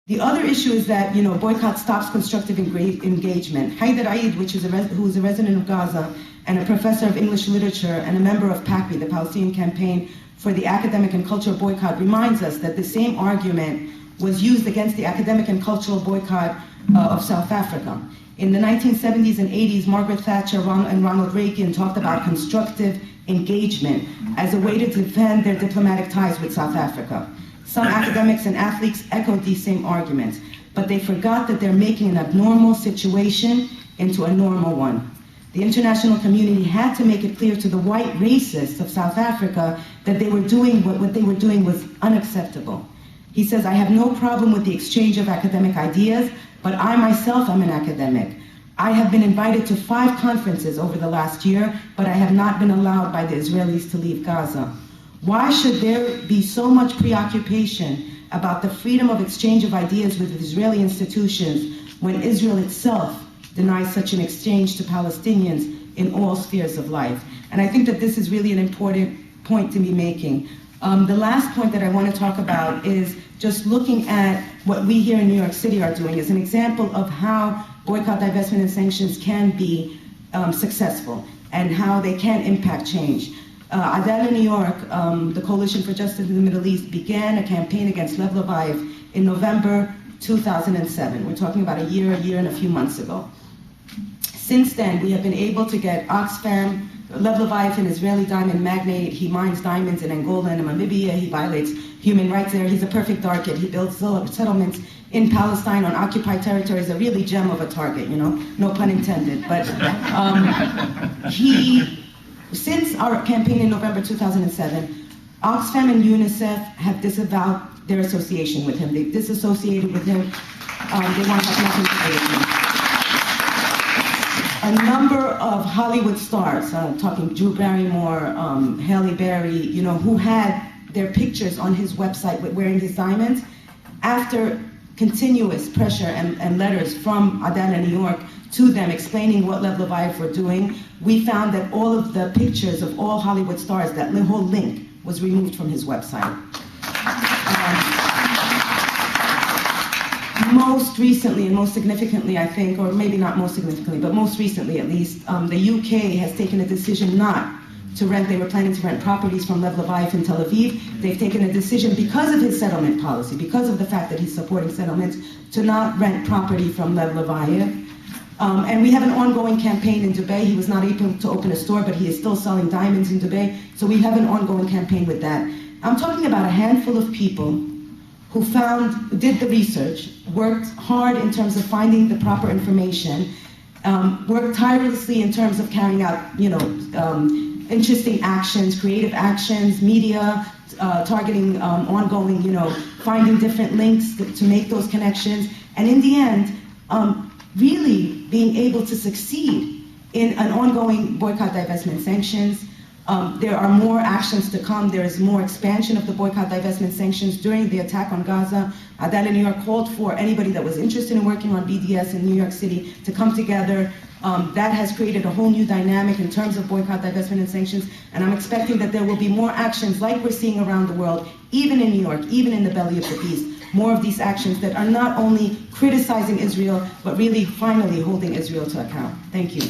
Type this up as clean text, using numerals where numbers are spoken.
The other issue is that, boycott stops constructive engagement. Haider Aid, who is a resident of Gaza and a professor of English literature and a member of PACBI, the Palestinian Campaign for the Academic and Cultural Boycott, reminds us that the same argument was used against the academic and cultural boycott of South Africa. In the 1970s and 80s, Margaret Thatcher and Ronald Reagan talked about constructive engagement as a way to defend their diplomatic ties with South Africa. Some academics and athletes echoed these same arguments, but they forgot that they're making an abnormal situation into a normal one. The international community had to make it clear to the white racists of South Africa that they were doing what they were doing was unacceptable. He says, I have no problem with the exchange of academic ideas, but I myself am an academic. I have been invited to 5 conferences over the last year, but I have not been allowed by the Israelis to leave Gaza. Why should there be so much preoccupation about the freedom of exchange of ideas with Israeli institutions when Israel itself denies such an exchange to Palestinians in all spheres of life? And I think that this is really an important point to be making. The last point that I want to talk about is just looking at what we here in New York City are doing as an example of how boycott, divestment, and sanctions can be successful and how they can impact change. Adalah NY, the Coalition for Justice in the Middle East, began a campaign against Lev Leviv in November 2007. We're talking about a year and a few months ago. Since then, we have been able to get Oxfam, Lev Leviv, an Israeli diamond magnate. He mines diamonds in Angola and Namibia. He violates human rights there. He's a perfect target. He builds settlements in Palestine on occupied territories, a really gem of a target, no pun intended. But since our campaign in November 2007, Oxfam and UNICEF have disavowed their association with him. They've disassociated with him. They want to have nothing to do with him. A number of Hollywood stars, talking Drew Barrymore, Halle Berry, who had their pictures on his website wearing his diamonds, after continuous pressure and letters from Adalah NY to them explaining what Lev Leviv were doing, we found that all of the pictures of all Hollywood stars, that whole link was removed from his website. Most recently and most significantly, I think, or maybe not most significantly, but most recently at least, the UK has taken a decision not to rent. They were planning to rent properties from Lev Leviv in Tel Aviv. They've taken a decision because of his settlement policy, because of the fact that he's supporting settlements, to not rent property from Lev Leviv. And we have an ongoing campaign in Dubai. He was not able to open a store, but he is still selling diamonds in Dubai. So we have an ongoing campaign with that. I'm talking about a handful of people who did the research, worked hard in terms of finding the proper information, worked tirelessly in terms of carrying out, interesting actions, creative actions, media, targeting ongoing, finding different links to make those connections, and in the end, really being able to succeed in an ongoing boycott, divestment, sanctions. There are more actions to come. There is more expansion of the boycott, divestment, sanctions. During the attack on Gaza, Adalah NY called for anybody that was interested in working on BDS in New York City to come together. That has created a whole new dynamic in terms of boycott, divestment, and sanctions, and I'm expecting that there will be more actions like we're seeing around the world, even in New York, even in the belly of the beast, more of these actions that are not only criticizing Israel, but really finally holding Israel to account. Thank you.